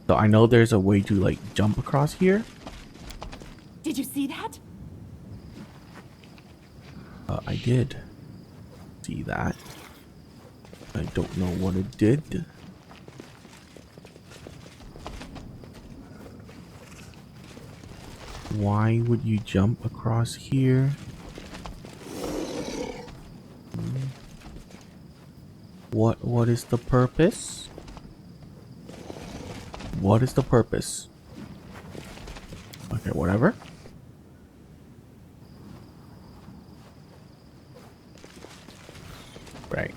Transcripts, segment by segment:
So I know there's a way to like jump across here. Did you see that? I did see that. I don't know what it did. Why would you jump across here? What is the purpose? What is the purpose? Okay, whatever. Right.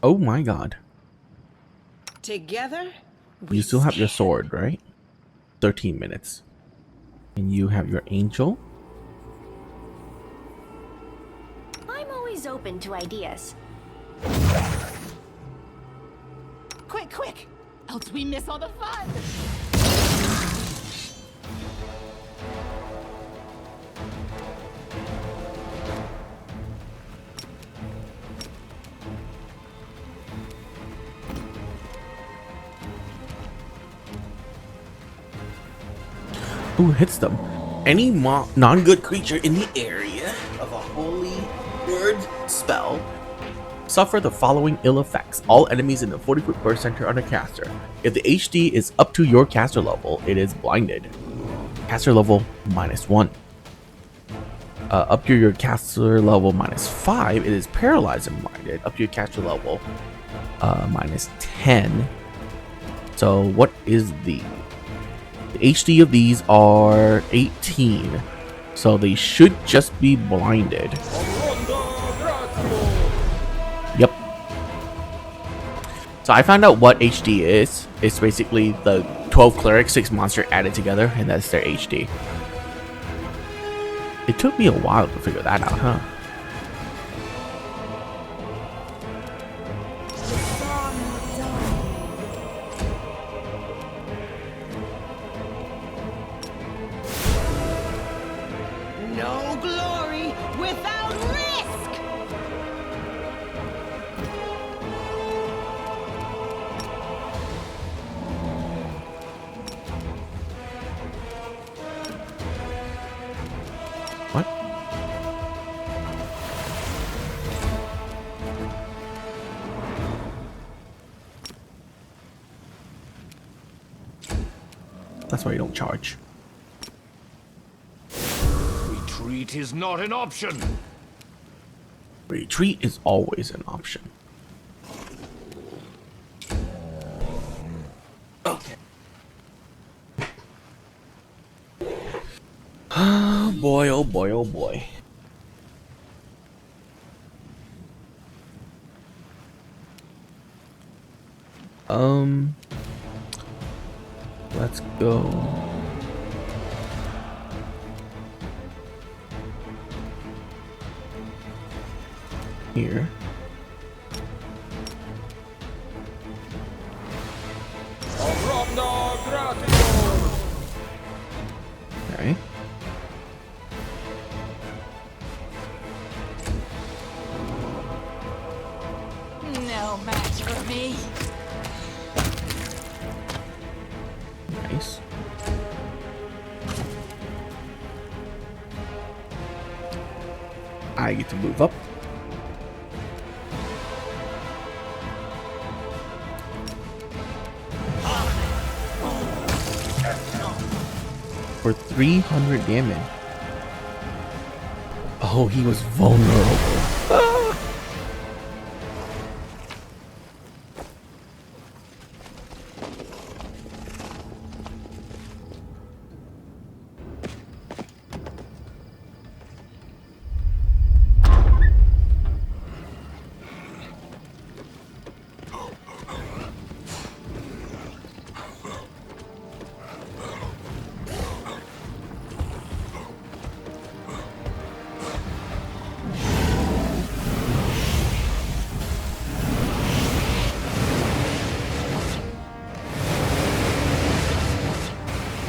Oh my god. Together, You still have your sword, right? 13 minutes. And you have your angel. I'm always open to ideas. Quick, quick! Else we miss all the fun! Who hits them? Any non-good creature in the area of a holy word spell suffer the following ill effects. All enemies in the 40-foot burst center on a caster. If the HD is up to your caster level, it is blinded. Caster level -1. Up to your caster level -5, it is paralyzed and blinded. Up to your caster level -10. So what is the HD of these are 18, so they should just be blinded. Yep. So I found out what HD is. It's basically the 12 clerics, 6 monster added together, and that's their HD. It took me a while to figure that out, huh? no glory without risk. What? That's why you don't charge. Retreat is not an option. Retreat is always an option. Okay. Oh boy, oh boy, oh boy. Let's go. Here. Okay. No match for me. Nice. I get to move up. For 300 damage. Oh, he was vulnerable.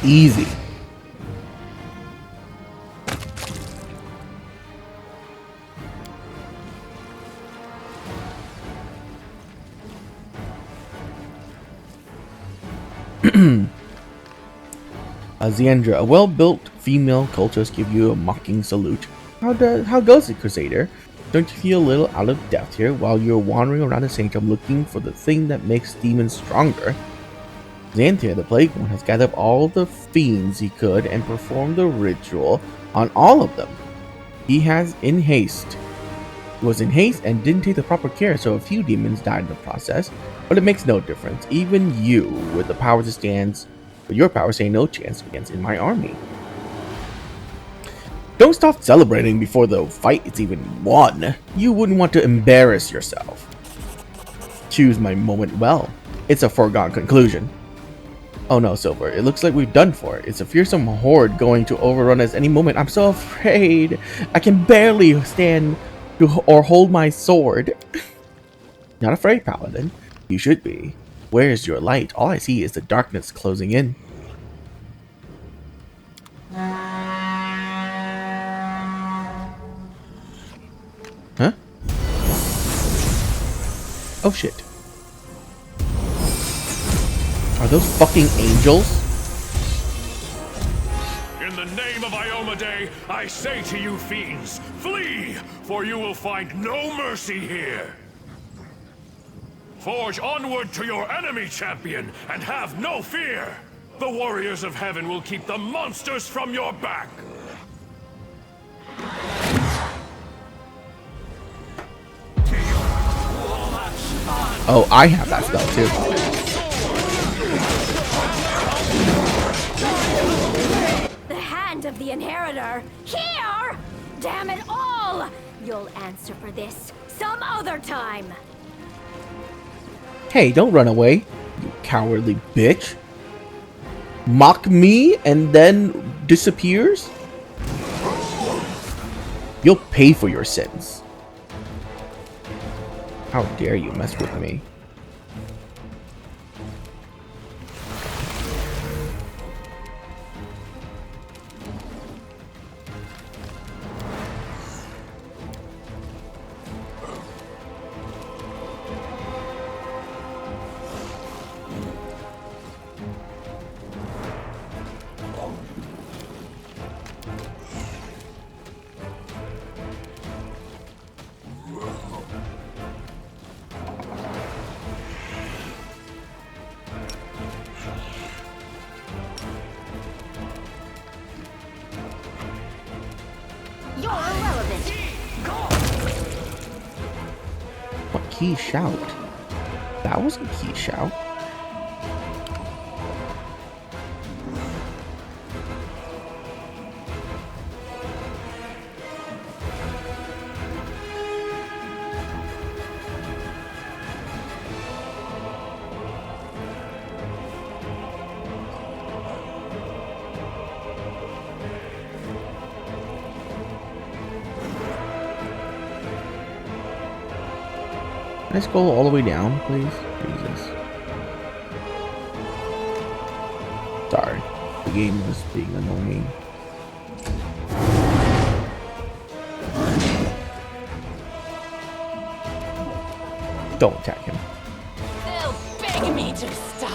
Easy. Ziandra, a well-built female cultist give you a mocking salute. How goes it, Crusader? Don't you feel a little out of depth here while you're wandering around the sanctum looking for the thing that makes demons stronger? Xanthia, the Plague One, has gathered up all the fiends he could and performed the ritual on all of them. He was in haste and didn't take the proper care, so a few demons died in the process, but it makes no difference. Even you, with the powers your powers stand no chance against in my army. Don't stop celebrating before the fight is even won. You wouldn't want to embarrass yourself. Choose my moment well. It's a foregone conclusion. Oh no, Silver, it looks like we've done for it. It's a fearsome horde going to overrun us any moment. I'm so afraid. I can barely stand or hold my sword. Not afraid, Paladin. You should be. Where is your light? All I see is the darkness closing in. Huh? Oh shit. Are those fucking angels? In the name of Iomedae, I say to you fiends, flee, for you will find no mercy here. Forge onward to your enemy, champion, and have no fear. The warriors of heaven will keep the monsters from your back. Oh, I have that spell too. The hand of the inheritor! Here! Damn it all! You'll answer for this some other time! Hey, don't run away, you cowardly bitch. Mock me and then disappears? You'll pay for your sins. How dare you mess with me? You're irrelevant! What key shout? That was a key shout. Can I scroll all the way down, please? Jesus. Sorry. The game is being annoying. Don't attack him. They'll beg me to stop.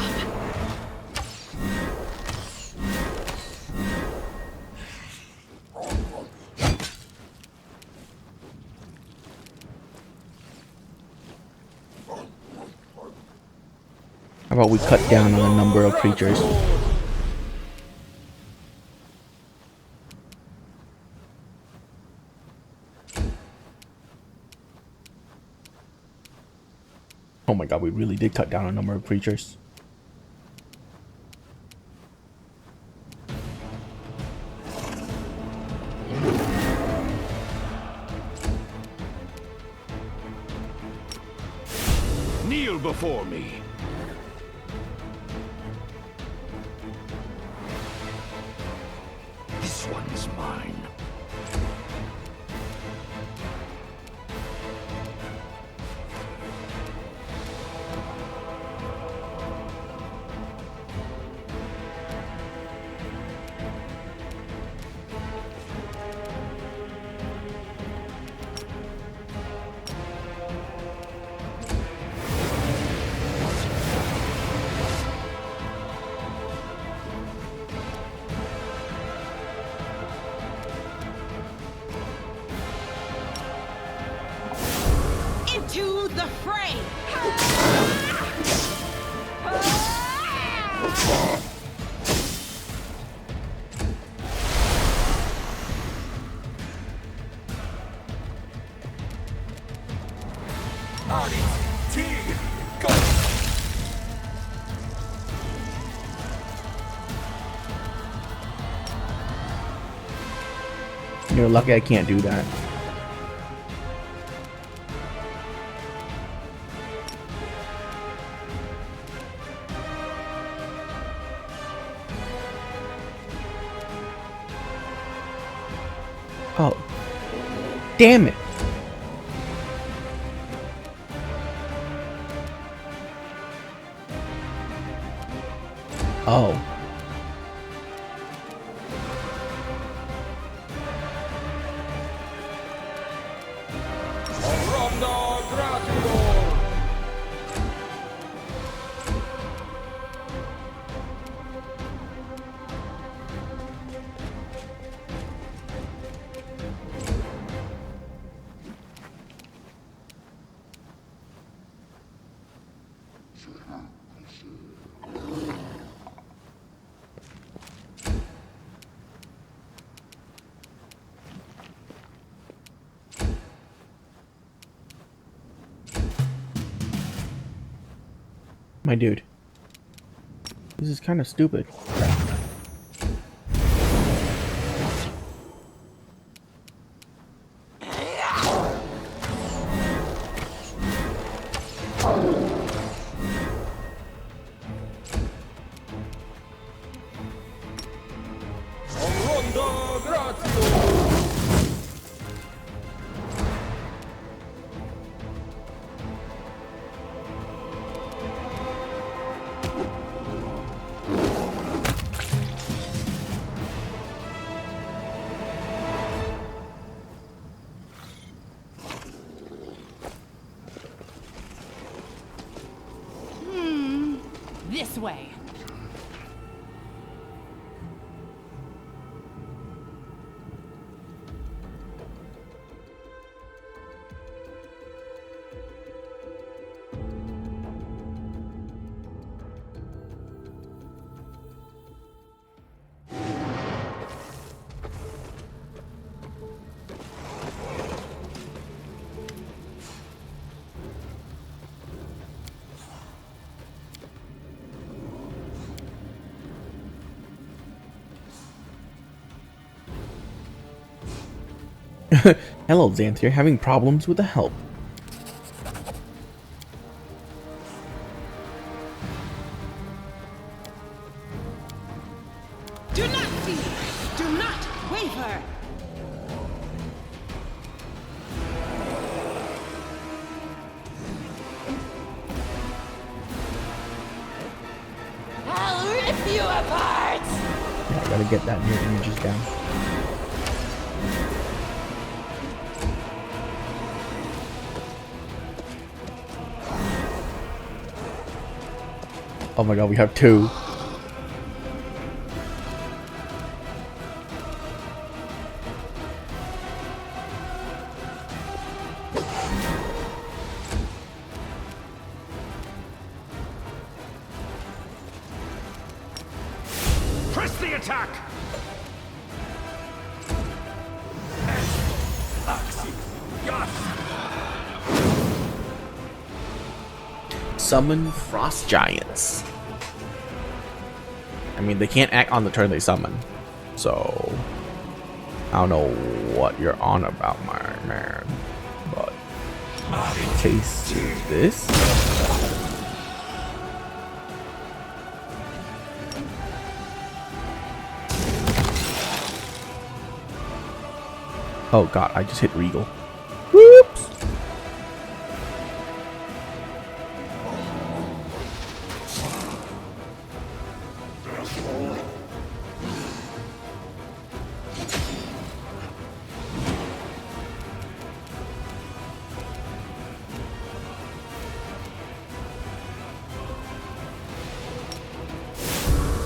How about we cut down on the number of creatures? Oh my god, we really did cut down on number of creatures. Kneel before me. This one's mine. into the fray! On it, T, go! You're lucky I can't do that. Oh. Damn it. Oh. My dude. This is kind of stupid. This way. Hello, Xanth. You're having problems with the help. Do not fear! Do not waver! I'll rip you apart! Yeah, I gotta get that mirror images down. Oh my god, we have two. Press the attack! Summon frost giants. I mean, they can't act on the turn they summon. So, I don't know what you're on about, my man. But, taste this. Oh god, I just hit Regal. Whoops!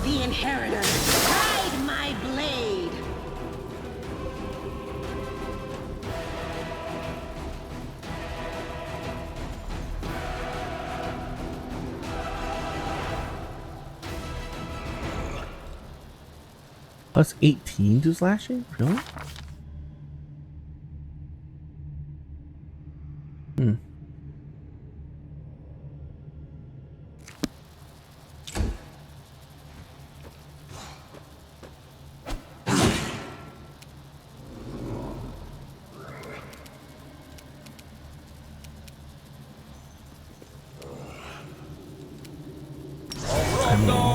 The Inheritor, guide my blade! Plus 18 to slashing? Really? Hmm. I mean,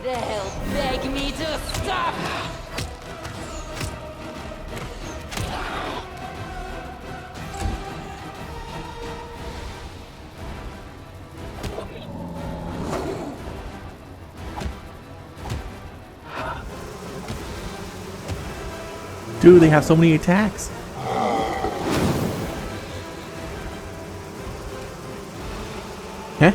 They'll beg me to stop! dude, they have so many attacks. Huh?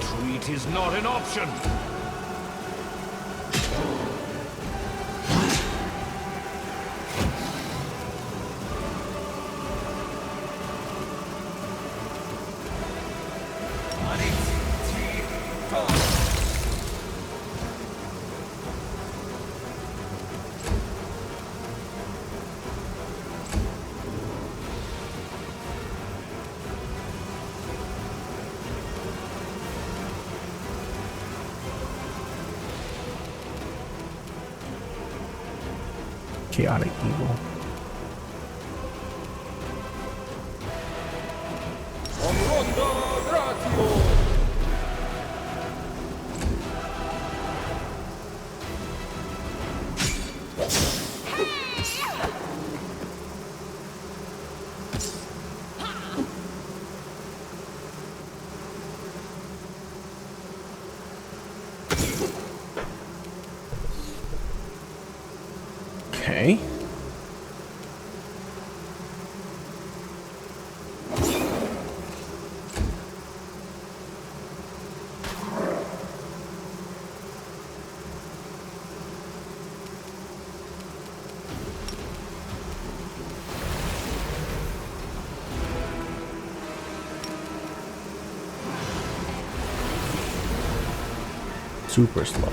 Retreat is not an option. Chaotic evil. Okay. Super slow.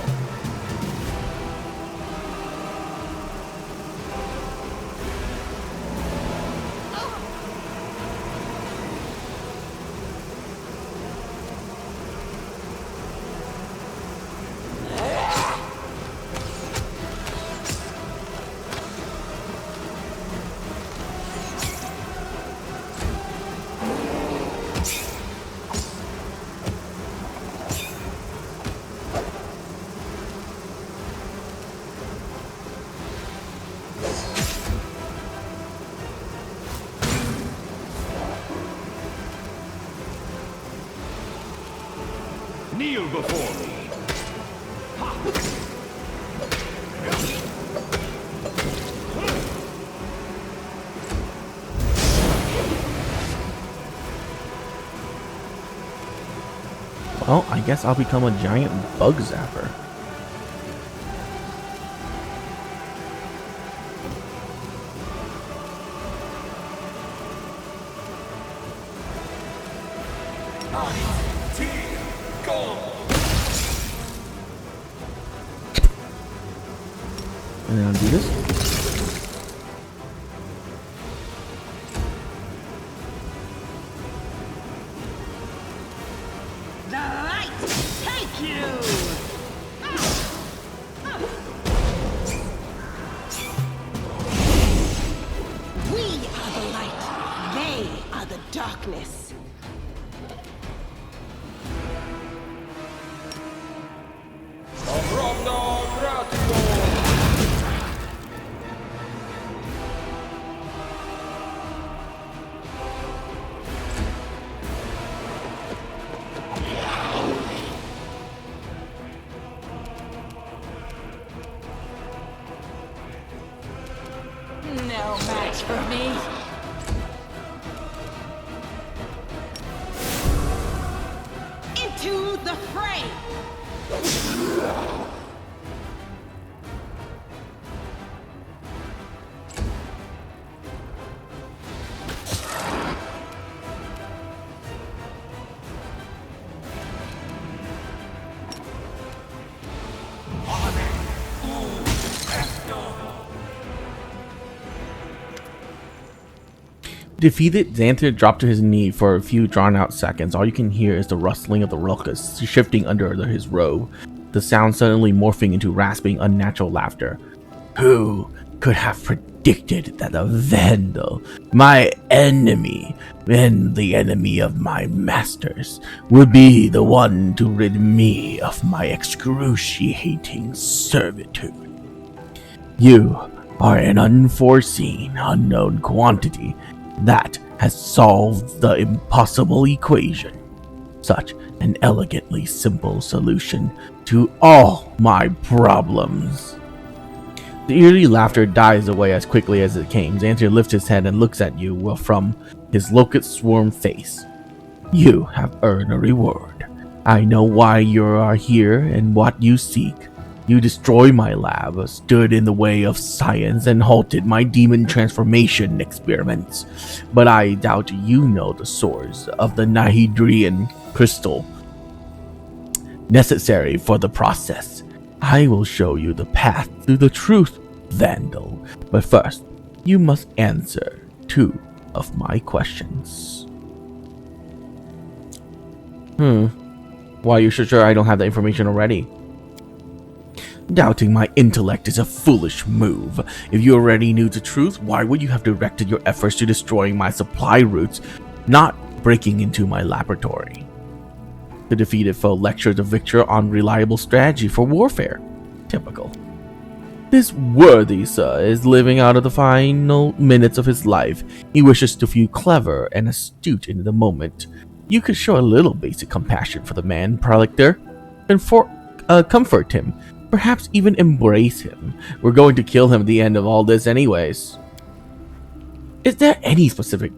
Kneel before me. Well, I guess I'll become a giant bug zapper. And then I'll do this. The light take you! We are the light. They are the darkness. match for me. Into the fray! Defeated, Xanther dropped to his knee for a few drawn-out seconds. All you can hear is the rustling of the ruckus shifting under his robe, the sound suddenly morphing into rasping, unnatural laughter. Who could have predicted that a vandal, my enemy, and the enemy of my masters, would be the one to rid me of my excruciating servitude? You are an unforeseen, unknown quantity that has solved the impossible equation. Such an elegantly simple solution to all my problems. The eerie laughter dies away as quickly as it came. Xanther lifts his head and looks at you from his locust swarm face. You have earned a reward. I know why you are here and what you seek. You destroyed my lab, stood in the way of science, and halted my demon transformation experiments. But I doubt you know the source of the Nihedrian crystal necessary for the process. I will show you the path to the truth, Vandal. But first, you must answer 2 of my questions. Why are you so sure I don't have the information already? Doubting my intellect is a foolish move. If you already knew the truth, why would you have directed your efforts to destroying my supply routes, not breaking into my laboratory? The defeated foe lectured the victor on reliable strategy for warfare. Typical. This worthy sir is living out of the final minutes of his life. He wishes to feel clever and astute in the moment. You could show a little basic compassion for the man, Predecessor, and comfort him. Perhaps even embrace him. We're going to kill him at the end of all this anyways. Is there any specific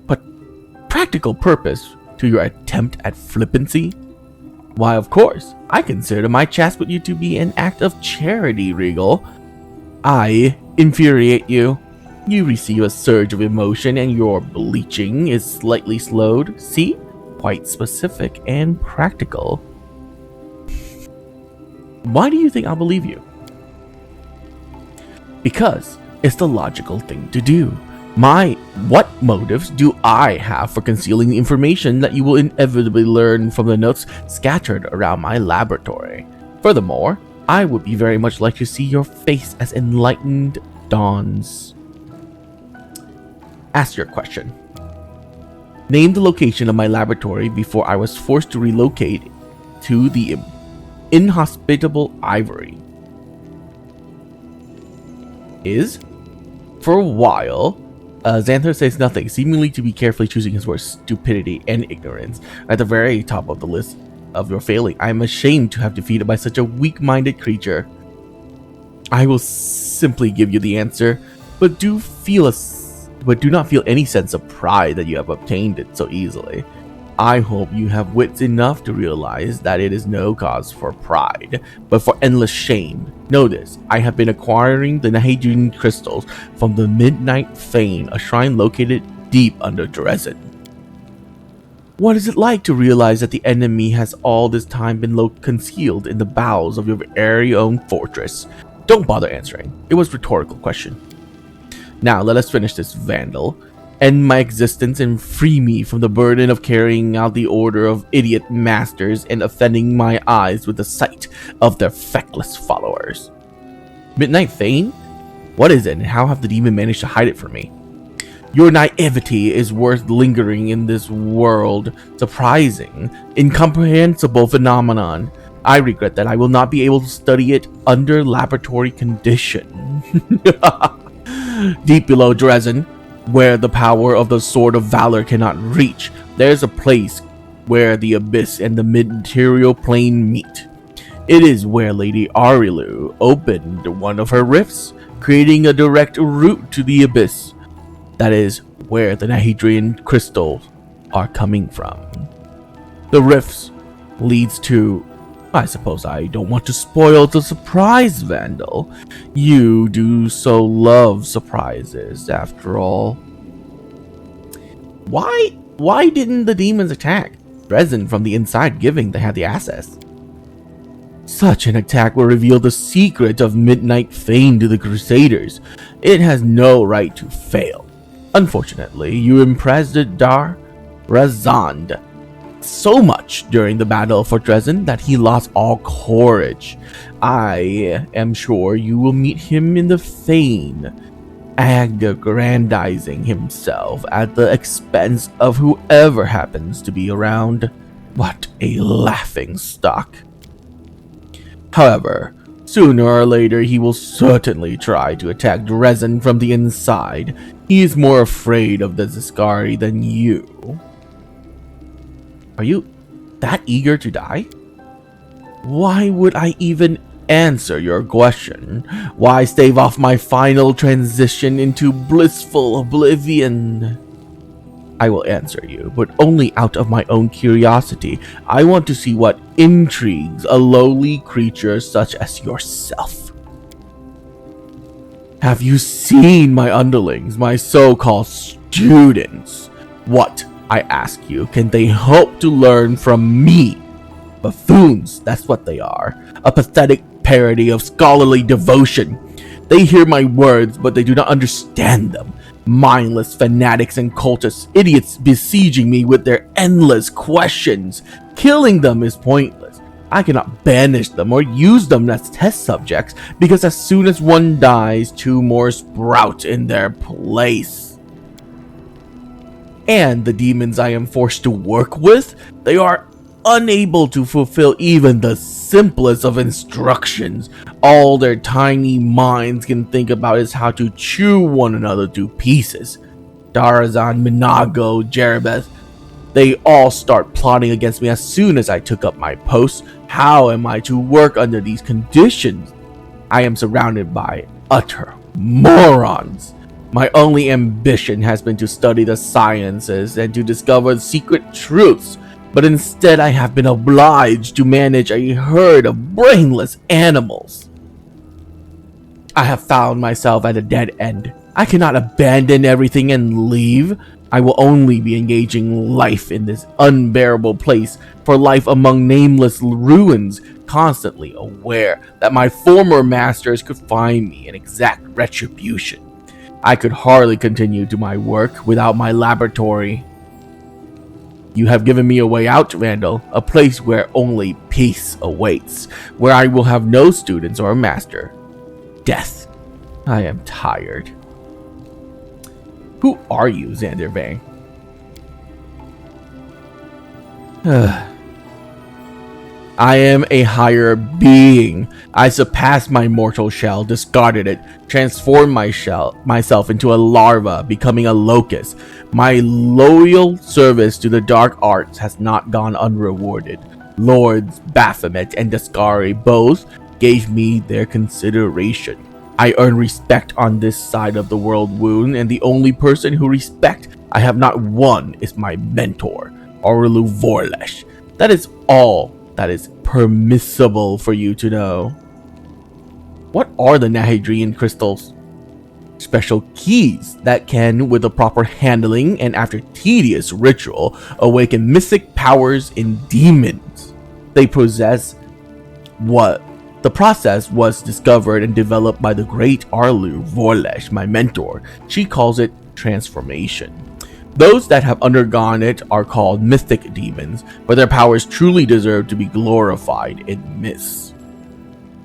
but practical purpose to your attempt at flippancy? Why, of course, I consider my chat with you to be an act of charity, Regal. I infuriate you. You receive a surge of emotion and your bleaching is slightly slowed. See? Quite specific and practical. Why do you think I'll believe you? Because it's the logical thing to do. What motives do I have for concealing the information that you will inevitably learn from the notes scattered around my laboratory? Furthermore, I would be very much like to see your face as enlightened dawns. Ask your question. Name the location of my laboratory before I was forced to relocate to the inhospitable Ivory. For a while, Xanther says nothing, seemingly to be carefully choosing his words. Stupidity and ignorance at the very top of the list of your failing. I am ashamed to have defeated by such a weak-minded creature. I will simply give you the answer, but do not feel any sense of pride that you have obtained it so easily. I hope you have wits enough to realize that it is no cause for pride, but for endless shame. Know this, I have been acquiring the Nihedrian crystals from the Midnight Fane, a shrine located deep under Dresden. What is it like to realize that the enemy has all this time been concealed in the bowels of your very own fortress? Don't bother answering. It was a rhetorical question. Now let us finish this, Vandal. End my existence and free me from the burden of carrying out the order of idiot masters and offending my eyes with the sight of their feckless followers. Midnight Fane? What is it and how have the demon managed to hide it from me? Your naivety is worth lingering in this world. Surprising, incomprehensible phenomenon. I regret that I will not be able to study it under laboratory condition. Deep below Dresden, where the power of the Sword of Valor cannot reach, there's a place where the Abyss and the Material Plane meet. It is where Lady Arilu opened one of her rifts, creating a direct route to the Abyss. That is where the Nahedrian crystals are coming from. The rifts leads to... I suppose I don't want to spoil the surprise, Vandal. You do so love surprises, after all. Why didn't the demons attack Dresden from the inside, given they had the access? Such an attack will reveal the secret of Midnight Fane to the Crusaders. It has no right to fail. Unfortunately, you impressed Dar Razand so much during the battle for Dresden that he lost all courage. I am sure you will meet him in the Fane, aggrandizing himself at the expense of whoever happens to be around. What a laughing stock. However, sooner or later he will certainly try to attack Dresden from the inside. He is more afraid of the Ziscari than you. Are you that eager to die? Why would I even answer your question? Why stave off my final transition into blissful oblivion? I will answer you, but only out of my own curiosity. I want to see what intrigues a lowly creature such as yourself. Have you seen my underlings, my so-called students? What, I ask you, can they hope to learn from me? Buffoons, that's what they are. A pathetic parody of scholarly devotion. They hear my words, but they do not understand them. Mindless fanatics and cultists, idiots besieging me with their endless questions. Killing them is pointless. I cannot banish them or use them as test subjects, because as soon as one dies, two more sprout in their place. And the demons I am forced to work with, they are unable to fulfill even the simplest of instructions. All their tiny minds can think about is how to chew one another to pieces. Darazan, Minago, Jerebeth, they all start plotting against me as soon as I took up my post. How am I to work under these conditions? I am surrounded by utter morons. My only ambition has been to study the sciences and to discover secret truths, but instead I have been obliged to manage a herd of brainless animals. I have found myself at a dead end. I cannot abandon everything and leave. I will only be engaging life in this unbearable place, for life among nameless ruins, constantly aware that my former masters could find me and exact retribution. I could hardly continue to my work without my laboratory. You have given me a way out, Vandal, a place where only peace awaits, where I will have no students or a master. Death. I am tired. Who are you, Xander Vang? I am a higher being. I surpassed my mortal shell, discarded it, transformed myself into a larva, becoming a locust. My loyal service to the dark arts has not gone unrewarded. Lords Baphomet and Dascari both gave me their consideration. I earn respect on this side of the world wound, and the only person who respect I have not won is my mentor, Aurelu Vorlesh. That is all that is permissible for you to know. What are the Nahedrian crystals? Special keys that can, with the proper handling and after tedious ritual, awaken mystic powers in demons. They possess what? The process was discovered and developed by the great Aurelu Vorlesh, my mentor. She calls it transformation. Those that have undergone it are called mythic demons, but their powers truly deserve to be glorified in myths.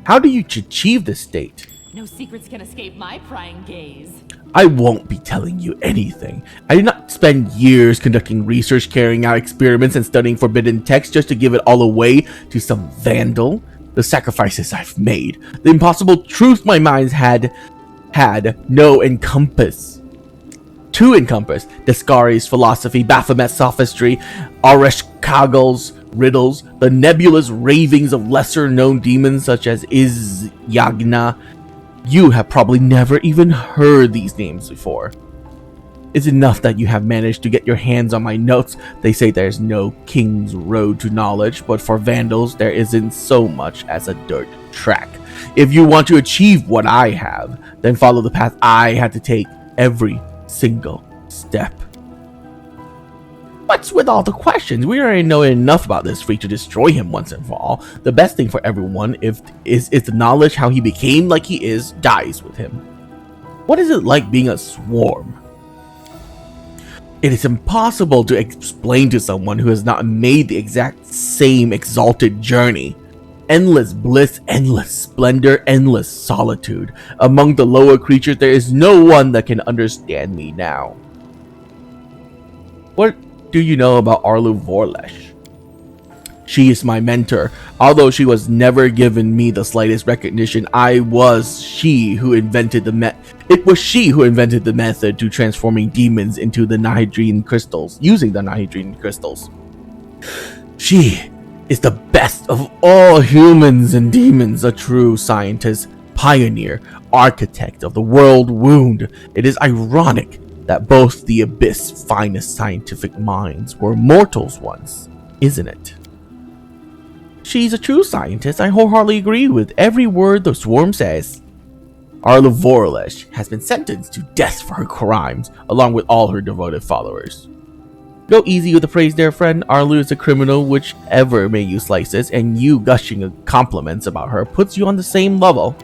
How do you achieve this state? No secrets can escape my prying gaze. I won't be telling you anything. I did not spend years conducting research, carrying out experiments, and studying forbidden texts just to give it all away to some vandal. The sacrifices I've made, the impossible truth my mind had no encompass. To encompass Dascari's philosophy, Baphomet's sophistry, Aresh Kagal's riddles, the nebulous ravings of lesser-known demons such as Yagna. You have probably never even heard these names before. It's enough that you have managed to get your hands on my notes. They say there's no king's road to knowledge, but for vandals, there isn't so much as a dirt track. If you want to achieve what I have, then follow the path I had to take every single step. What's with all the questions? We already know enough about this freak to destroy him once and for all. The best thing for everyone is the knowledge how he became like he is dies with him. What is it like being a swarm? It is impossible to explain to someone who has not made the exact same exalted journey. Endless bliss, endless splendor, endless solitude. Among the lower creatures, there is no one that can understand me now. What do you know about Arlu Vorlesh? She is my mentor. Although she was never given me the slightest recognition, it was she who invented the method to transforming demons into the Nihedrine crystals, using the Nihedrine crystals. She is the best of all humans and demons, a true scientist, pioneer, architect of the world wound. It is ironic that both the Abyss' finest scientific minds were mortals once, isn't it? She's a true scientist. I wholeheartedly agree with every word the swarm says. Arlu Vorlesh has been sentenced to death for her crimes, along with all her devoted followers. Go easy with the praise there, friend. Arlu is a criminal whichever may you slice this, and you gushing compliments about her puts you on the same level.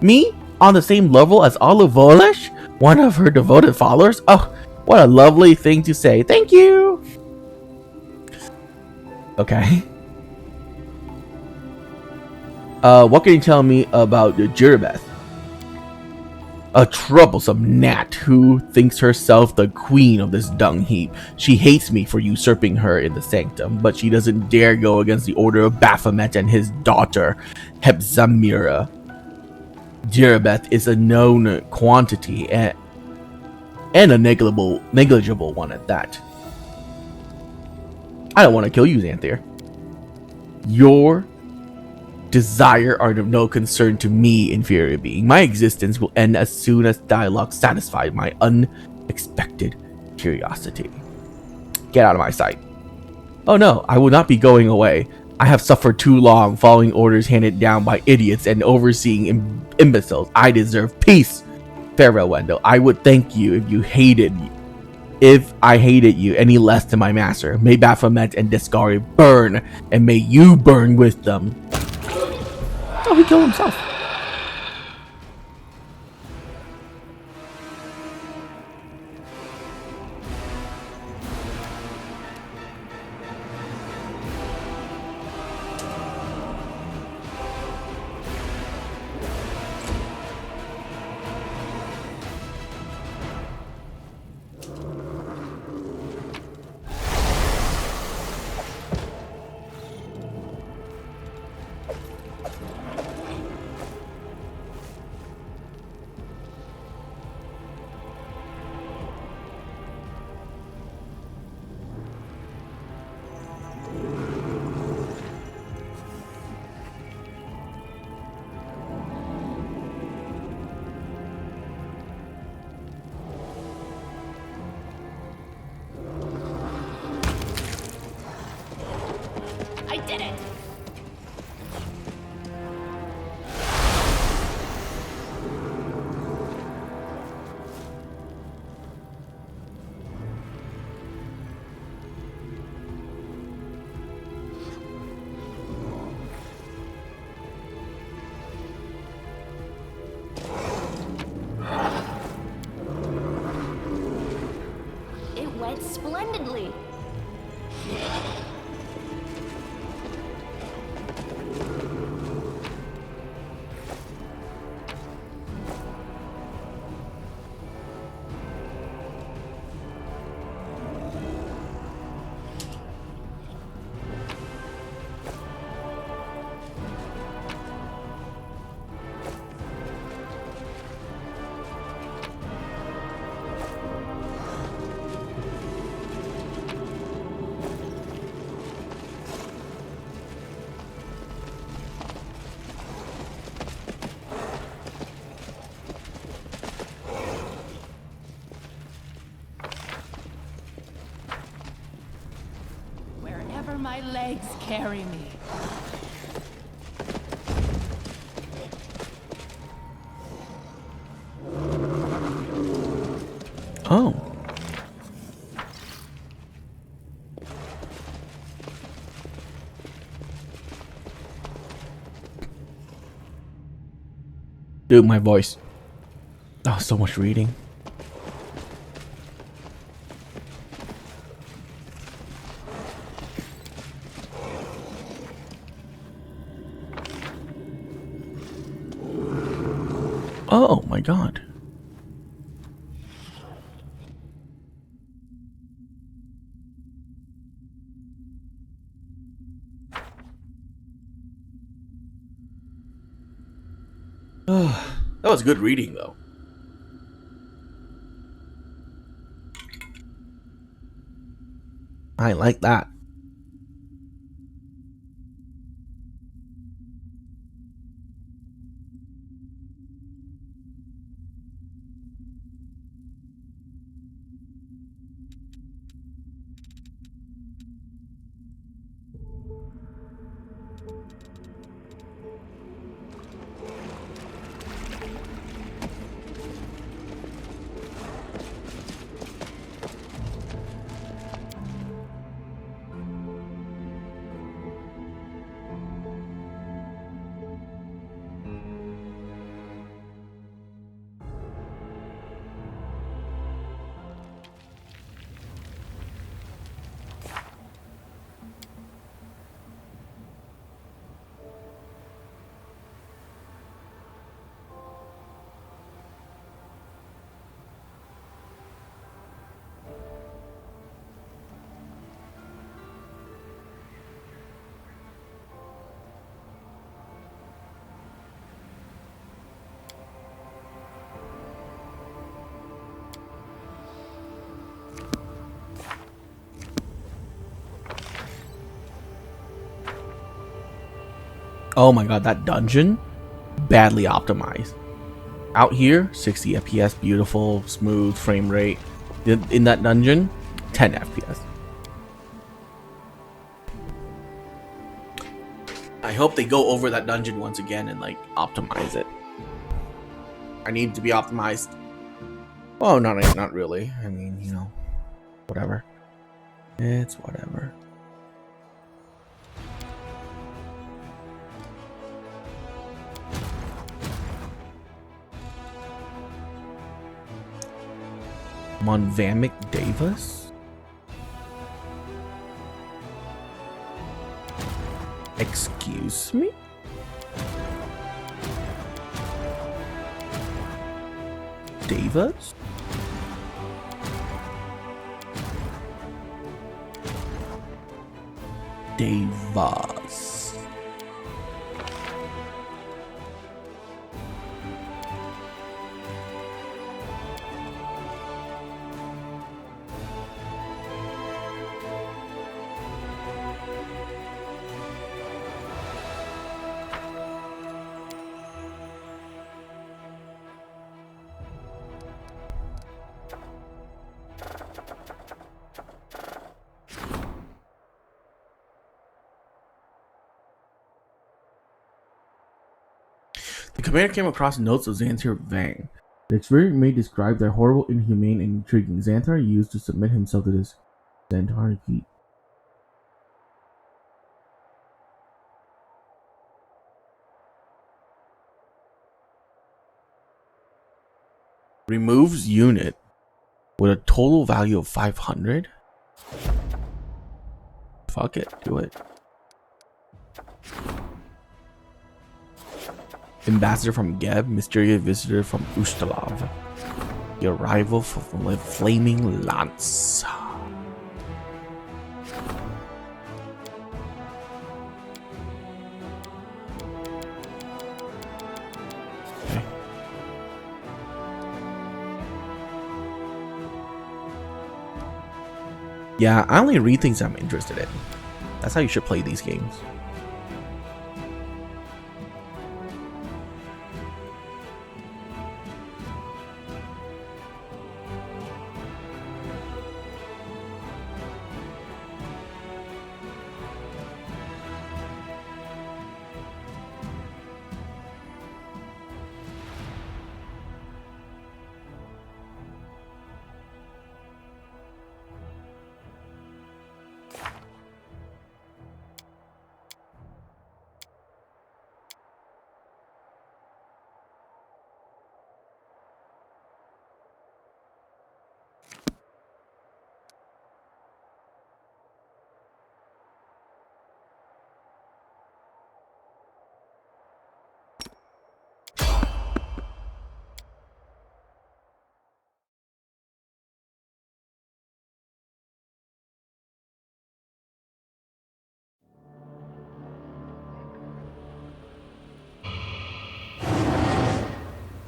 Me? On the same level as Arlu Vorlesh? One of her devoted followers? Oh, what a lovely thing to say. Thank you! Okay. What can you tell me about Jirabeth? A troublesome gnat who thinks herself the queen of this dung heap. She hates me for usurping her in the sanctum, but she doesn't dare go against the order of Baphomet and his daughter, Hepzamira. Jirabeth is a known quantity and a negligible one at that. I don't want to kill you, Xanthir. Your desire are of no concern to me, inferior being. My existence will end as soon as dialogue satisfies my unexpected curiosity. Get out of my sight. Oh no, I will not be going away. I have suffered too long following orders handed down by idiots and overseeing imbeciles. I deserve peace. Farewell, Wendell. I would thank you if I hated you any less than my master. May Baphomet and Descari burn, and may you burn with them. Oh, he killed himself. I did it! It went splendidly. my legs carry me. Oh. Dude, my voice. Oh, so much reading. Oh my god. That was good reading, though. I like that. Oh my god, that dungeon, badly optimized. Out here, 60 FPS, beautiful, smooth frame rate. In that dungeon, 10 FPS. I hope they go over that dungeon once again and like optimize it. I need to be optimized. Well, not really. I mean, you know, whatever. It's whatever. Monvamic Davis? Excuse me? Davis? Davis. The commander came across notes of Xanthar Vang. The experiment may describe their horrible, inhumane, and intriguing. Xanthar used to submit himself to this Xanthar heat. Removes unit with a total value of 500. Fuck it, do it. Ambassador from Geb, mysterious visitor from Ustalav. The arrival from the flaming lance. Okay. Yeah, I only read things I'm interested in. That's how you should play these games.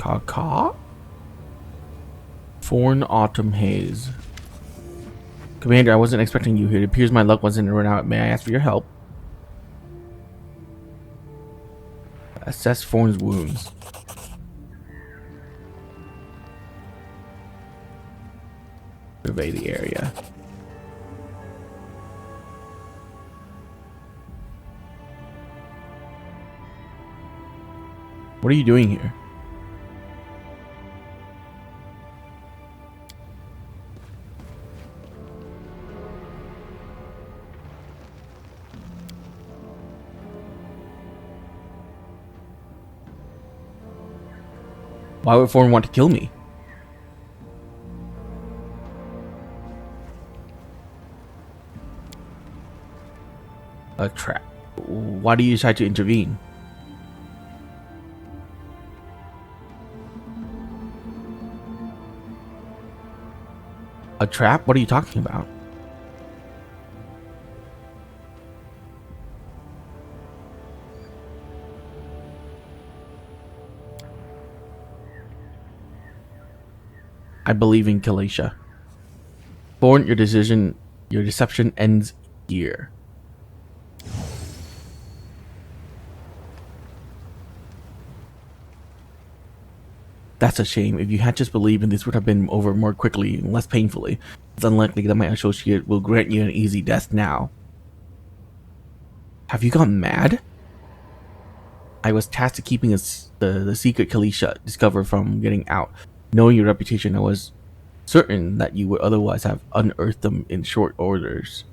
Caw? Foreign autumn haze. Commander, I wasn't expecting you here. It appears my luck wasn't run out. May I ask for your help? Assess Thorn's wounds. Survey the area. What are you doing here? Why would Thorn want to kill me? A trap. Why do you decide to intervene? A trap? What are you talking about? I believe in Kalisha. Thorn, your deception ends here. That's a shame. If you had just believed in this, would have been over more quickly and less painfully. It's unlikely that my associate will grant you an easy death now. Have you gone mad? I was tasked to keeping the secret Kalisha discovered from getting out. Knowing your reputation, I was certain that you would otherwise have unearthed them in short orders.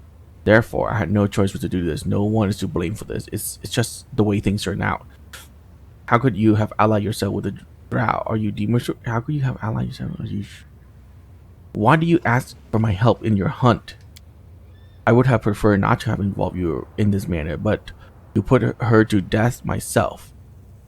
Therefore, I had no choice but to do this. No one is to blame for this. It's just the way things turn out. How could you have allied yourself with a drow? Are you demons? How could you have allied yourself? Why do you ask for my help in your hunt? I would have preferred not to have involved you in this manner, but to put her to death myself.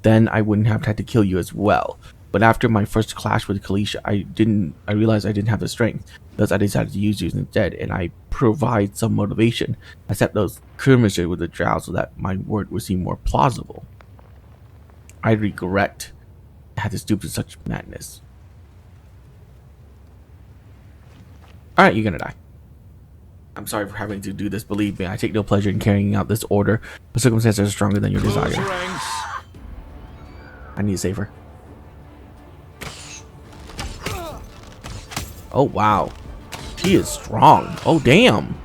Then I wouldn't have had to kill you as well. But after my first clash with Kalisha, I realized I didn't have the strength. Thus I decided to use you instead, and I provide some motivation. I set those skirmishes with the drow so that my word would seem more plausible. I regret I had to stoop to such madness. Alright, you're gonna die. I'm sorry for having to do this. Believe me, I take no pleasure in carrying out this order, but circumstances are stronger than your desire. I need to save her. Oh wow, she is strong. Oh damn.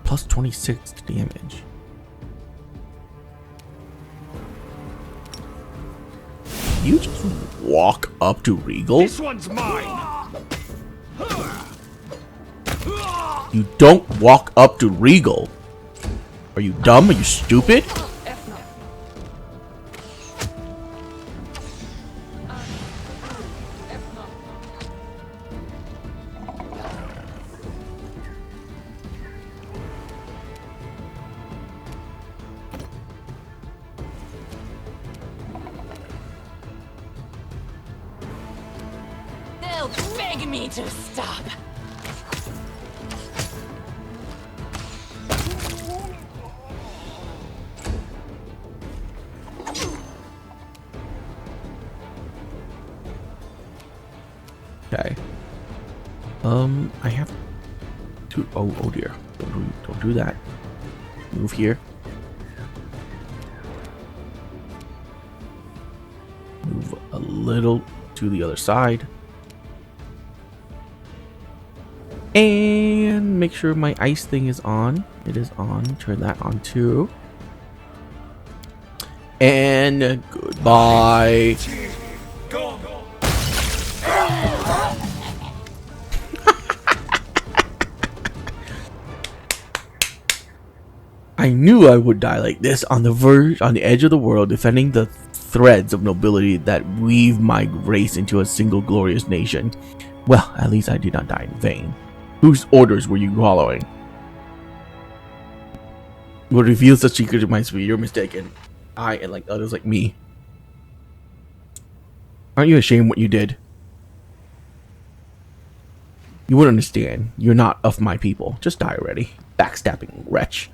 Plus 26 damage. You just walk up to Regal? This one's mine. You don't walk up to Regal. Are you dumb? Are you stupid? They'll beg me to stop. Okay. I have to. Oh dear. Don't do that. Move here. Move a little to the other side. And make sure my ice thing is on. It is on. Turn that on too. And goodbye. I knew I would die like this, on the edge of the world, defending the threads of nobility that weave my race into a single glorious nation. Well, at least I did not die in vain. Whose orders were you following? What reveals such secret reminds me you're mistaken. I, and like others like me. Aren't you ashamed what you did? You wouldn't understand. You're not of my people. Just die already. Backstabbing wretch.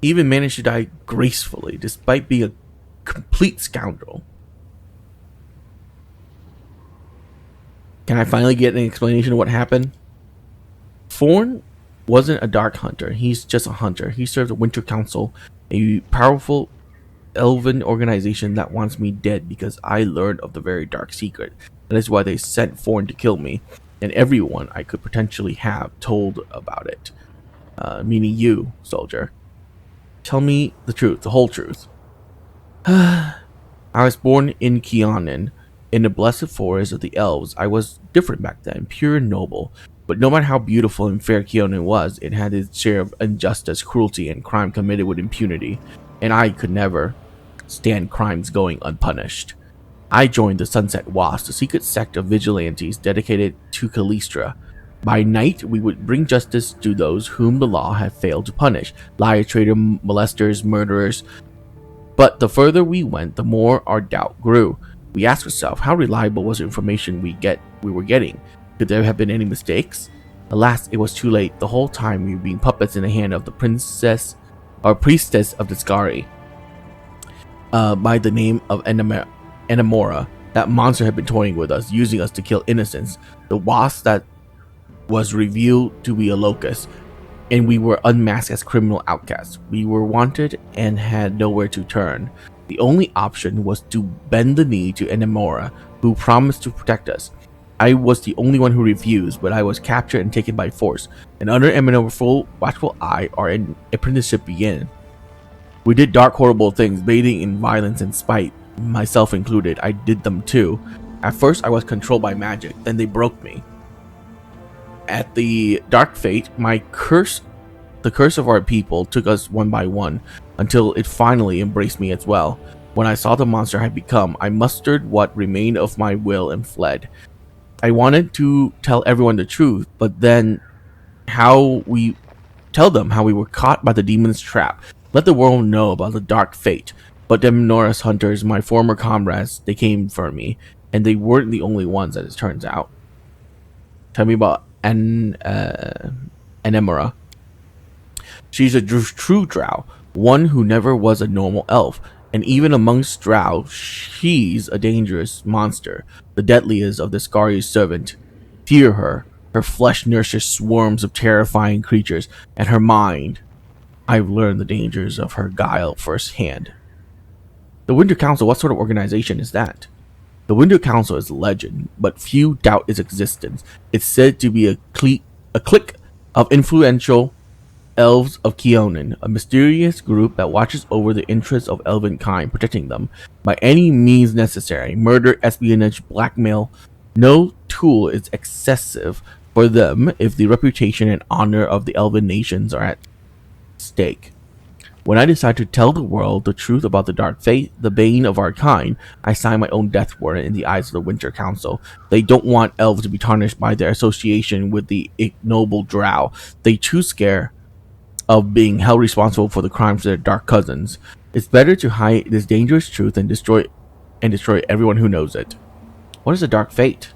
He even managed to die gracefully, despite being a complete scoundrel. Can I finally get an explanation of what happened? Thorn wasn't a dark hunter. He's just a hunter. He served the Winter Council, a powerful elven organization that wants me dead because I learned of the very dark secret. That is why they sent Thorn to kill me, and everyone I could potentially have told about it. Meaning you, soldier. Tell me the truth, the whole truth. I was born in Keonan, in the blessed forest of the elves. I was different back then, pure and noble. But no matter how beautiful and fair Keonan was, it had its share of injustice, cruelty, and crime committed with impunity. And I could never stand crimes going unpunished. I joined the Sunset Wasp, a secret sect of vigilantes dedicated to Callistra. By night, we would bring justice to those whom the law had failed to punish. Liar, traitor, molesters, murderers. But the further we went, the more our doubt grew. We asked ourselves, how reliable was the information we were getting? Could there have been any mistakes? Alas, it was too late. The whole time we were being puppets in the hand of the priestess of the Skari, by the name of Enamora. That monster had been toying with us, using us to kill innocents. The wasp that was revealed to be a locust, and we were unmasked as criminal outcasts. We were wanted and had nowhere to turn. The only option was to bend the knee to Enamora, who promised to protect us. I was the only one who refused, but I was captured and taken by force, and under Emenor's full watchful eye, our apprenticeship began. We did dark, horrible things, bathing in violence and spite, myself included. I did them too. At first, I was controlled by magic, then they broke me. At the dark fate, the curse of our people took us one by one, until it finally embraced me as well. When I saw the monster I had become, I mustered what remained of my will and fled. I wanted to tell everyone the truth, but then how we were caught by the demon's trap. Let the world know about the dark fate. But them Norris hunters, my former comrades, they came for me, and they weren't the only ones, as it turns out. Tell me about Enemora. She's a true drow, one who never was a normal elf, and even amongst drow, she's a dangerous monster, the deadliest of the Skari's servant. Fear her. Her flesh nurses swarms of terrifying creatures, and her mind. I've learned the dangers of her guile firsthand. The Winter Council, what sort of organization is that? The Winter Council is a legend, but few doubt its existence. It's said to be a clique of influential elves of Keonan, a mysterious group that watches over the interests of elven kind, protecting them by any means necessary. Murder, espionage, blackmail. No tool is excessive for them if the reputation and honor of the elven nations are at stake. When I decide to tell the world the truth about the dark fate, the bane of our kind, I sign my own death warrant in the eyes of the Winter Council. They don't want elves to be tarnished by their association with the ignoble drow. They too scare of being held responsible for the crimes of their dark cousins. It's better to hide this dangerous truth and destroy everyone who knows it. What is a dark fate?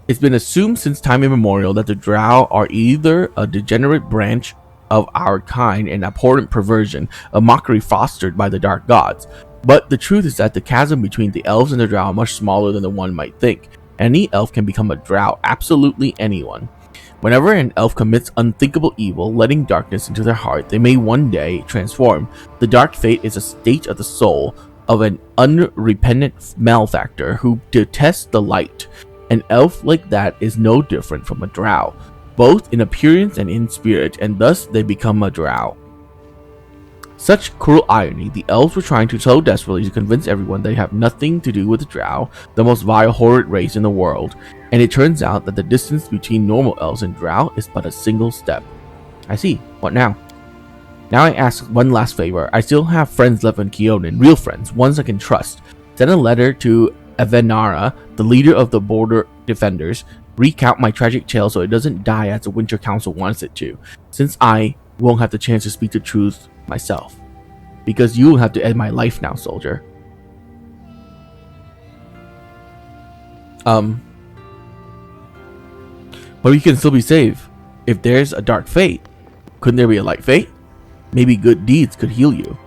It's been assumed since time immemorial that the drow are either a degenerate branch of our kind, an abhorrent perversion, a mockery fostered by the dark gods. But the truth is that the chasm between the elves and the drow are much smaller than the one might think. Any elf can become a drow, absolutely anyone. Whenever an elf commits unthinkable evil, letting darkness into their heart, they may one day transform. The dark fate is a state of the soul of an unrepentant malefactor who detests the light. An elf like that is no different from a drow, both in appearance and in spirit, and thus they become a drow. Such cruel irony. The elves were trying so desperately to convince everyone they have nothing to do with the drow, the most vile, horrid race in the world, and it turns out that the distance between normal elves and drow is but a single step. I see. What now? Now I ask one last favor. I still have friends left in Keonan, real friends, ones I can trust. Send a letter to Avenara, the leader of the border defenders. Recount my tragic tale so it doesn't die as the Winter Council wants it to, since I won't have the chance to speak the truth myself. Because you will have to end my life now, soldier. But we can still be saved. If there's a dark fate, couldn't there be a light fate? Maybe good deeds could heal you.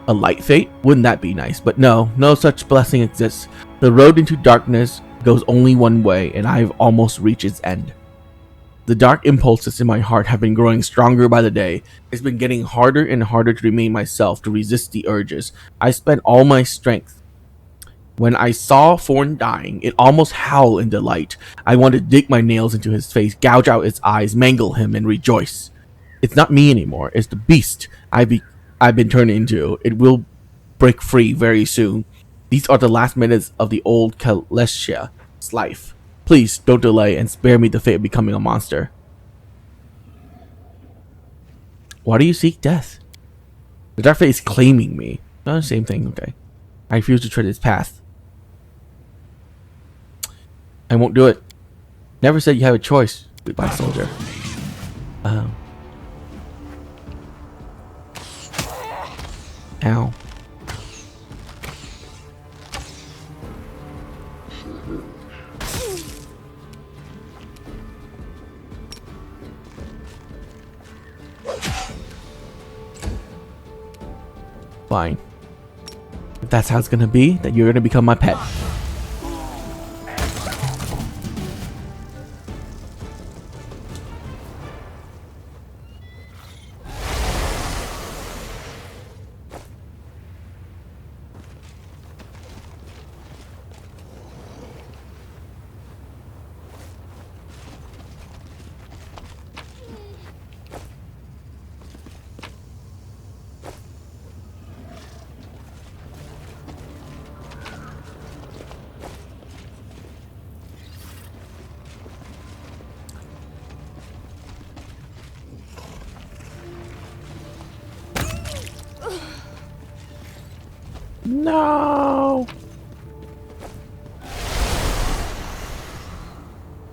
A light fate? Wouldn't that be nice? But no, no such blessing exists. The road into darkness goes only one way, and I've almost reached its end. The dark impulses in my heart have been growing stronger by the day. It's been getting harder and harder to remain myself, to resist the urges. I spent all my strength. When I saw Thorn dying, it almost howled in delight. I wanted to dig my nails into his face, gouge out its eyes, mangle him, and rejoice. It's not me anymore. It's the beast I've been turned into. It will break free very soon. These are the last minutes of the old Kaleshia's life. Please don't delay and spare me the fate of becoming a monster. Why do you seek death? The dark fate is claiming me. Oh, same thing. Okay. I refuse to tread its path. I won't do it. Never said you have a choice. Goodbye, soldier. Ow. Fine. If that's how it's gonna be, then you're gonna become my pet. No.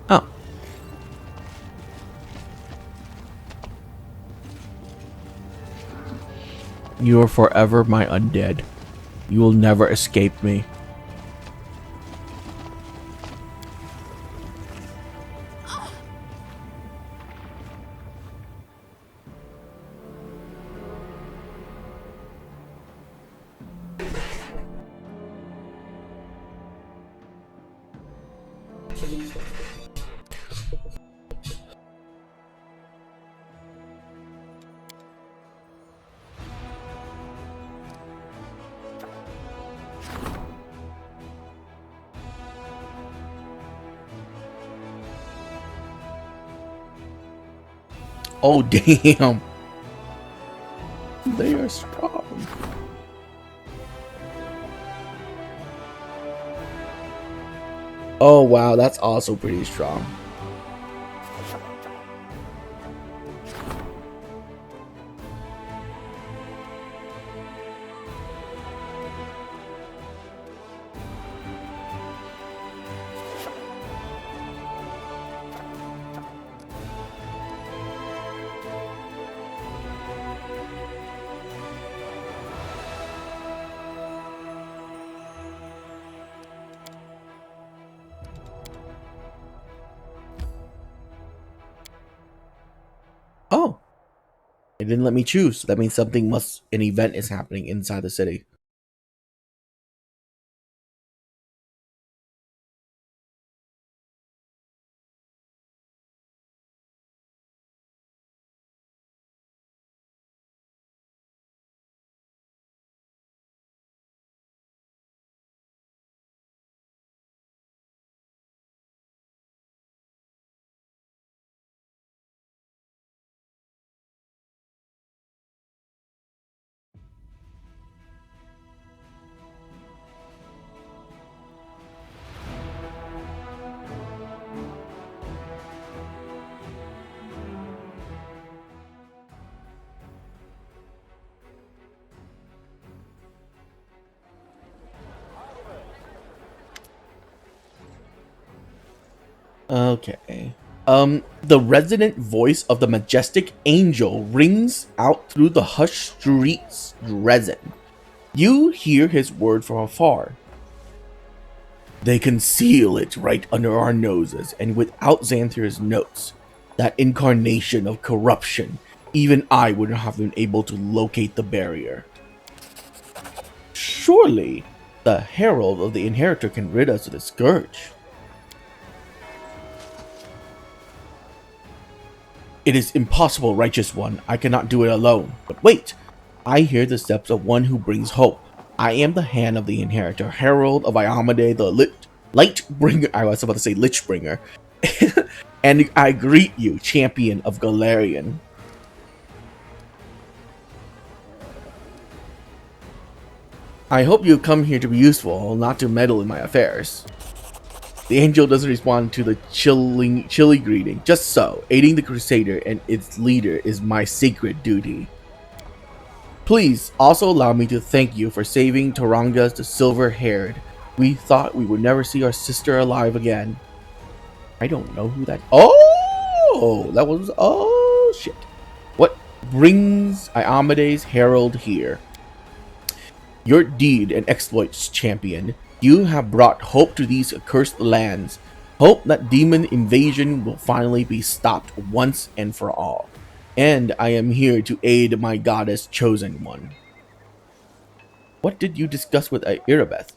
Oh. You are forever my undead. You will never escape me. Oh, damn. They are strong. Oh, wow. That's also pretty strong. Oh, it didn't let me choose. That means an event is happening inside the city. Okay. The resonant voice of the majestic angel rings out through the hushed streets, Resin. You hear his word from afar. They conceal it right under our noses, and without Xanthir's notes, that incarnation of corruption, Even I wouldn't have been able to locate the barrier. Surely, the Herald of the Inheritor can rid us of the scourge. It is impossible, righteous one. I cannot do it alone. But wait, I hear the steps of one who brings hope. I am the hand of the Inheritor, Herald of Iamade, the Lightbringer. I was about to say Lichbringer. And I greet you, champion of Galarian. I hope you come here to be useful, not to meddle in my affairs. The angel doesn't respond to the chilly greeting. Just so, aiding the Crusader and its leader is my sacred duty. Please also allow me to thank you for saving Tarangas the Silver-Haired. We thought we would never see our sister alive again. I don't know who that... Oh! That was... Oh, shit. What brings Iamade's Herald here? Your deed and exploits, champion. You have brought hope to these accursed lands. Hope that demon invasion will finally be stopped once and for all. And I am here to aid my goddess chosen one. What did you discuss with Irabeth?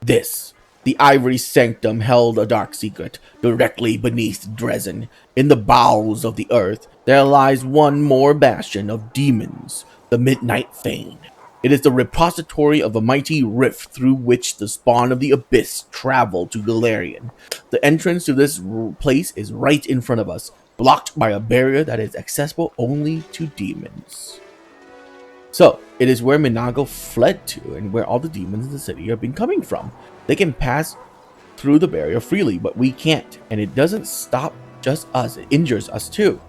This. The Ivory Sanctum held a dark secret, directly beneath Dresden. In the bowels of the earth, there lies one more bastion of demons, the Midnight Fane. It is the repository of a mighty rift through which the spawn of the Abyss traveled to Galarian. The entrance to this place is right in front of us, blocked by a barrier that is accessible only to demons. So, it is where Minago fled to and where all the demons in the city have been coming from. They can pass through the barrier freely, but we can't. And it doesn't stop just us, it injures us too.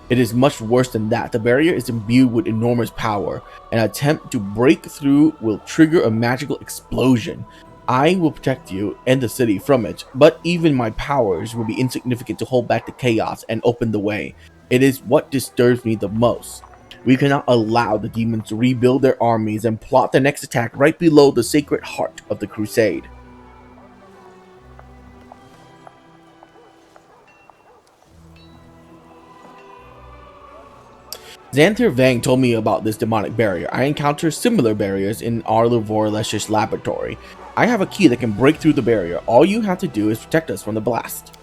It is much worse than that. The barrier is imbued with enormous power. An attempt to break through will trigger a magical explosion. I will protect you and the city from it, but even my powers will be insignificant to hold back the chaos and open the way. It is what disturbs me the most. We cannot allow the demons to rebuild their armies and plot the next attack right below the sacred heart of the crusade. Xanther Vang told me about this demonic barrier. I encounter similar barriers in Arlevorlesh's laboratory. I have a key that can break through the barrier. All you have to do is protect us from the blast.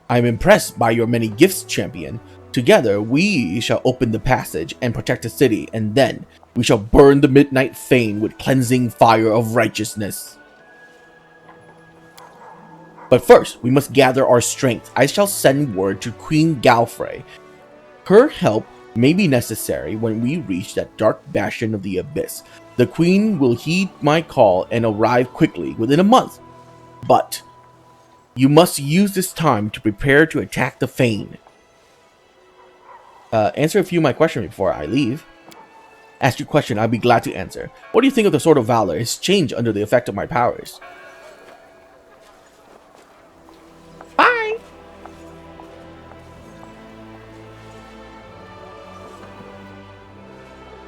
I am impressed by your many gifts, champion. Together, we shall open the passage and protect the city, and then we shall burn the Midnight Fane with cleansing fire of righteousness. But first, we must gather our strength. I shall send word to Queen Galfrey. Her help may be necessary when we reach that dark bastion of the Abyss. The Queen will heed my call and arrive quickly, within a month. But you must use this time to prepare to attack the Fane. Answer a few of my questions before I leave. Ask your question, I'll be glad to answer. What do you think of the Sword of Valor? It's changed under the effect of my powers. Bye!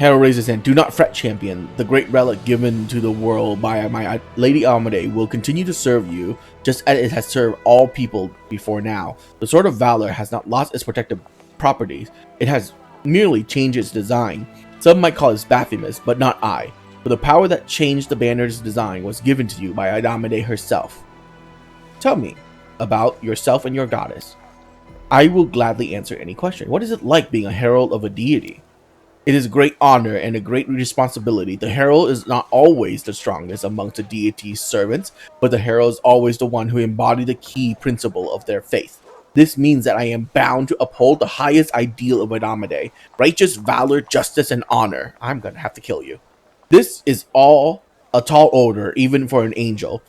Herald raises his hand. Do not fret, champion. The great relic given to the world by my Lady Amade will continue to serve you, just as it has served all people before now. The Sword of Valor has not lost its protective properties. It has merely changed its design. Some might call it blasphemous, but not I. For the power that changed the banner's design was given to you by Adamade herself. Tell me about yourself and your goddess. I will gladly answer any question. What is it like being a herald of a deity? It is a great honor and a great responsibility. The herald is not always the strongest amongst the deity's servants, but the herald is always the one who embodies the key principle of their faith. This means that I am bound to uphold the highest ideal of Adamade, righteous valor, justice, and honor. I'm gonna have to kill you. This is all a tall order, even for an angel,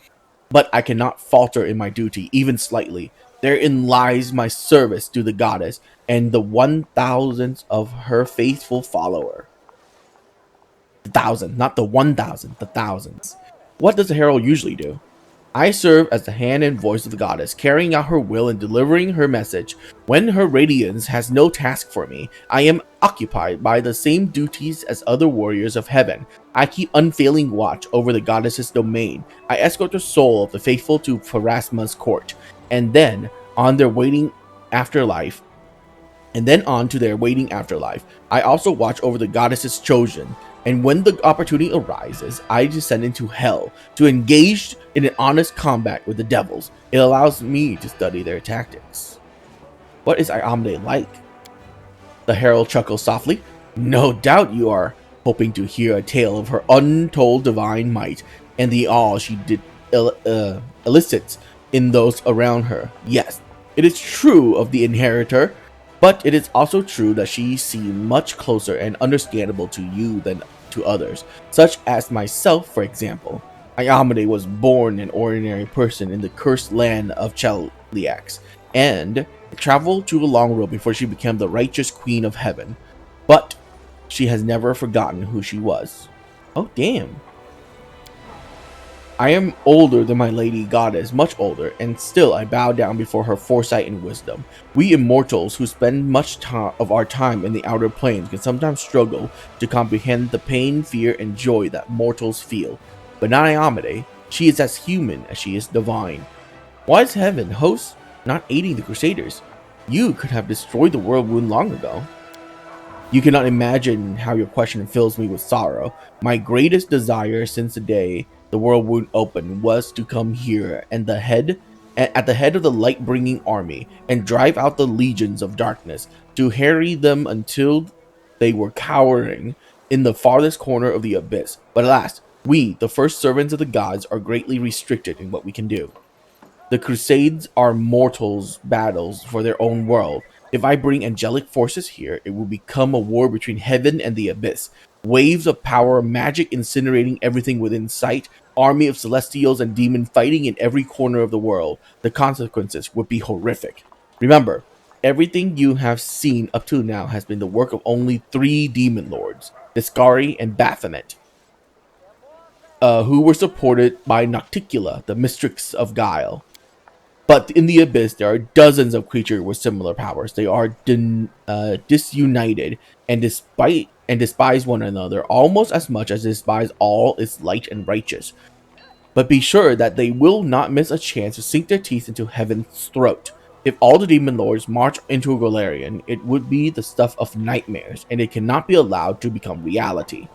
but I cannot falter in my duty, even slightly. Therein lies my service to the goddess and the 1,000th of her faithful follower. The 1,000, not the 1,000, the thousands. What does the herald usually do? I serve as the hand and voice of the goddess, carrying out her will and delivering her message. When her radiance has no task for me, I am occupied by the same duties as other warriors of heaven. I keep unfailing watch over the goddess's domain. I escort the soul of the faithful to Pharasma's court, and then, on their waiting afterlife, and then on to their waiting afterlife. I also watch over the goddess's chosen, and when the opportunity arises, I descend into hell to engage in an honest combat with the devils. It allows me to study their tactics. What is Iamde like? The Herald chuckles softly. No doubt you are hoping to hear a tale of her untold divine might and the awe she elicits in those around her. Yes, it is true of the inheritor, but it is also true that she seems much closer and understandable to you than to others, such as myself, for example. Iamde was born an ordinary person in the cursed land of Cheliax, and traveled to a long road before she became the righteous queen of heaven. But she has never forgotten who she was. Oh, damn. I am older than my lady goddess, much older, and still I bow down before her foresight and wisdom. We immortals who spend much of our time in the outer planes can sometimes struggle to comprehend the pain, fear, and joy that mortals feel. But not Iamde. She is as human as she is divine. Why is heaven, host, not aiding the Crusaders? You could have destroyed the world wound long ago. You cannot imagine how your question fills me with sorrow. My greatest desire since the day the world wound opened was to come here and at the head of the light-bringing army and drive out the legions of darkness, to harry them until they were cowering in the farthest corner of the abyss. But alas, we, the first servants of the gods, are greatly restricted in what we can do. The Crusades are mortals' battles for their own world. If I bring angelic forces here, it will become a war between heaven and the abyss. Waves of power, magic incinerating everything within sight, army of celestials and demon fighting in every corner of the world. The consequences would be horrific. Remember, everything you have seen up to now has been the work of only 3 demon lords, Discari and Baphomet, who were supported by Nocticula, the mistress of guile. But in the abyss, there are dozens of creatures with similar powers. They are disunited and despise one another almost as much as they despise all is light and righteous. But be sure that they will not miss a chance to sink their teeth into heaven's throat. If all the demon lords march into Golarion, it would be the stuff of nightmares, and it cannot be allowed to become reality.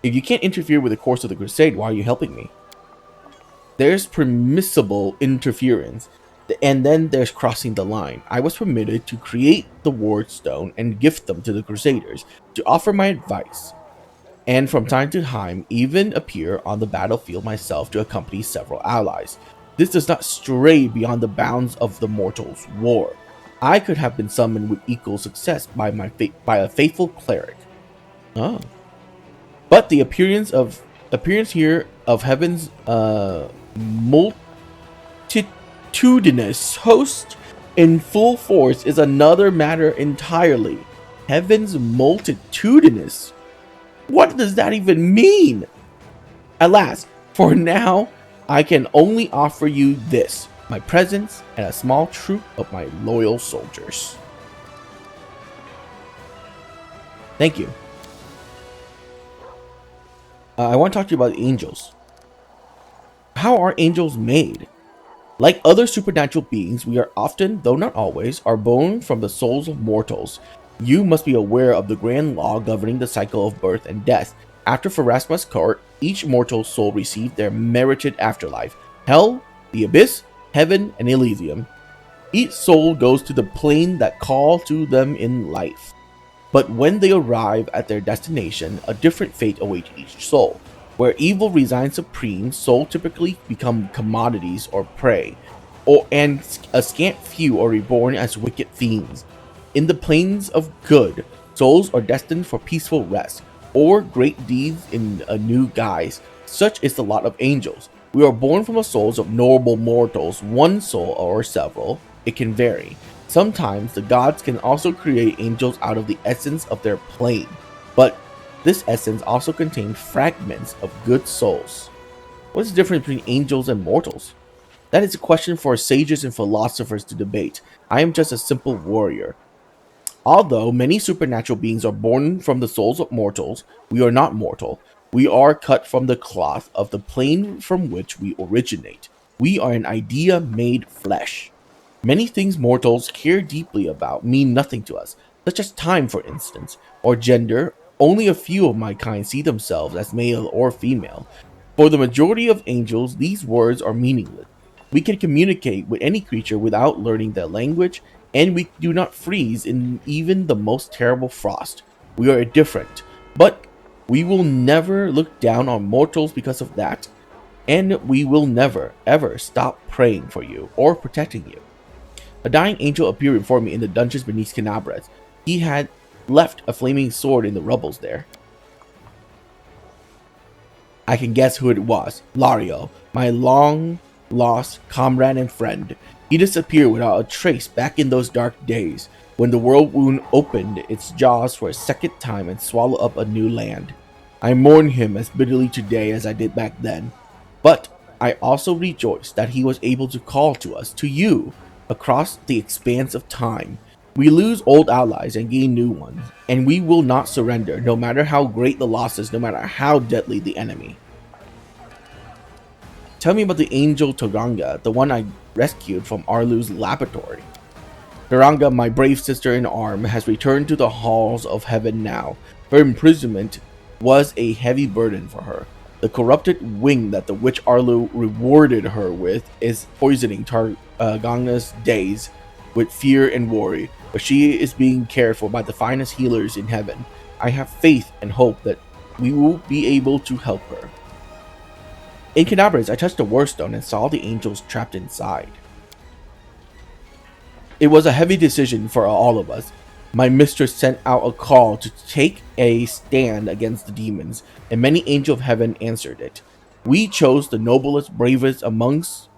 If you can't interfere with the course of the crusade, why are you helping me? There's permissible interference, and then there's crossing the line. I was permitted to create the ward stone and gift them to the Crusaders to offer my advice, and from time to time even appear on the battlefield myself to accompany several allies. This does not stray beyond the bounds of the mortals' war. I could have been summoned with equal success by a faithful cleric. Oh, but the appearance here of heaven's multitudinous host in full force is another matter entirely. Heaven's multitudinous? What does that even mean? Alas, for now, I can only offer you this, my presence and a small troop of my loyal soldiers. Thank you. I want to talk to you about the angels. How are angels made? Like other supernatural beings, we are often, though not always, are born from the souls of mortals. You must be aware of the grand law governing the cycle of birth and death. After Pharasma's court, each mortal soul received their merited afterlife. Hell, the abyss, heaven, and Elysium. Each soul goes to the plane that calls to them in life. But when they arrive at their destination, a different fate awaits each soul. Where evil resides supreme, souls typically become commodities or prey, and a scant few are reborn as wicked fiends. In the planes of good, souls are destined for peaceful rest, or great deeds in a new guise. Such is the lot of angels. We are born from the souls of noble mortals, one soul or several. It can vary. Sometimes the gods can also create angels out of the essence of their plane, but this essence also contains fragments of good souls. What is the difference between angels and mortals? That is a question for sages and philosophers to debate. I am just a simple warrior. Although many supernatural beings are born from the souls of mortals, we are not mortal. We are cut from the cloth of the plane from which we originate. We are an idea made flesh. Many things mortals care deeply about mean nothing to us, such as time, for instance, or gender. Only a few of my kind see themselves as male or female. For the majority of angels, these words are meaningless. We can communicate with any creature without learning their language, and we do not freeze in even the most terrible frost. We are different, but we will never look down on mortals because of that, and we will never, ever stop praying for you or protecting you. A dying angel appeared before me in the dungeons beneath Canabras. He had left a flaming sword in the rubbles there. I can guess who it was. Lario, my long-lost comrade and friend. He disappeared without a trace back in those dark days, when the world wound opened its jaws for a second time and swallowed up a new land. I mourn him as bitterly today as I did back then. But I also rejoice that he was able to call to us, to you, across the expanse of time. We lose old allies and gain new ones, and we will not surrender, no matter how great the losses, no matter how deadly the enemy. Tell me about the angel Toranga, the one I rescued from Arlu's laboratory. Toranga, my brave sister in arm, has returned to the halls of heaven now. Her imprisonment was a heavy burden for her. The corrupted wing that the witch Arlu rewarded her with is poisoning Targanga's days with fear and worry, but she is being cared for by the finest healers in heaven. I have faith and hope that we will be able to help her. In Canabras, I touched the warstone and saw the angels trapped inside. It was a heavy decision for all of us. My mistress sent out a call to take a stand against the demons, and many angels of heaven answered it. We chose the noblest, bravest amongst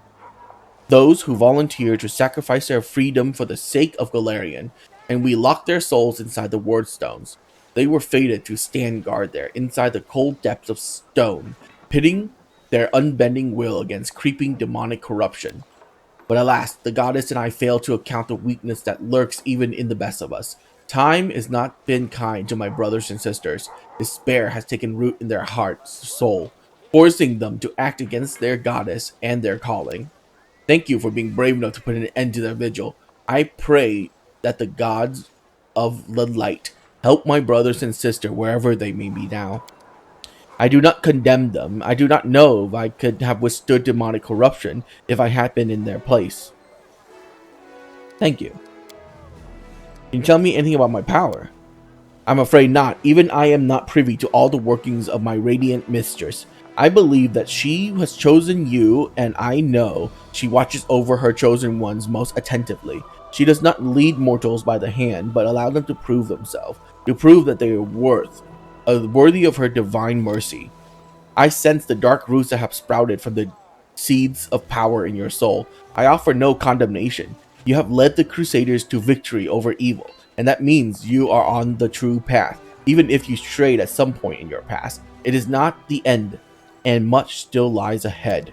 those who volunteered to sacrifice their freedom for the sake of Galarian, and we locked their souls inside the wardstones. They were fated to stand guard there, inside the cold depths of stone, pitting their unbending will against creeping demonic corruption. But alas, the goddess and I fail to account the weakness that lurks even in the best of us. Time has not been kind to my brothers and sisters. Despair has taken root in their hearts, soul, forcing them to act against their goddess and their calling. Thank you for being brave enough to put an end to their vigil. I pray that the gods of the light help my brothers and sisters wherever they may be now. I do not condemn them. I do not know if I could have withstood demonic corruption if I had been in their place. Thank you. Can you tell me anything about my power? I'm afraid not. Even I am not privy to all the workings of my radiant mistress. I believe that she has chosen you, and I know she watches over her chosen ones most attentively. She does not lead mortals by the hand, but allow them to prove themselves, to prove that they are worthy of her divine mercy. I sense the dark roots that have sprouted from the seeds of power in your soul. I offer no condemnation. You have led the Crusaders to victory over evil, and that means you are on the true path. Even if you strayed at some point in your past, it is not the end, and much still lies ahead.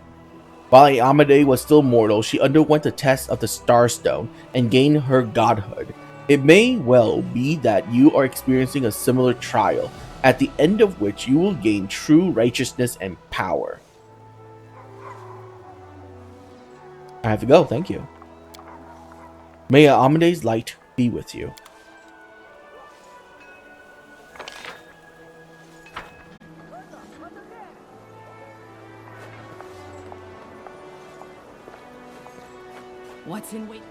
While Amade was still mortal, she underwent the test of the Starstone and gained her godhood. It may well be that you are experiencing a similar trial, at the end of which you will gain true righteousness and power. I have to go, thank you. May Amade's light be with you. What's in wait?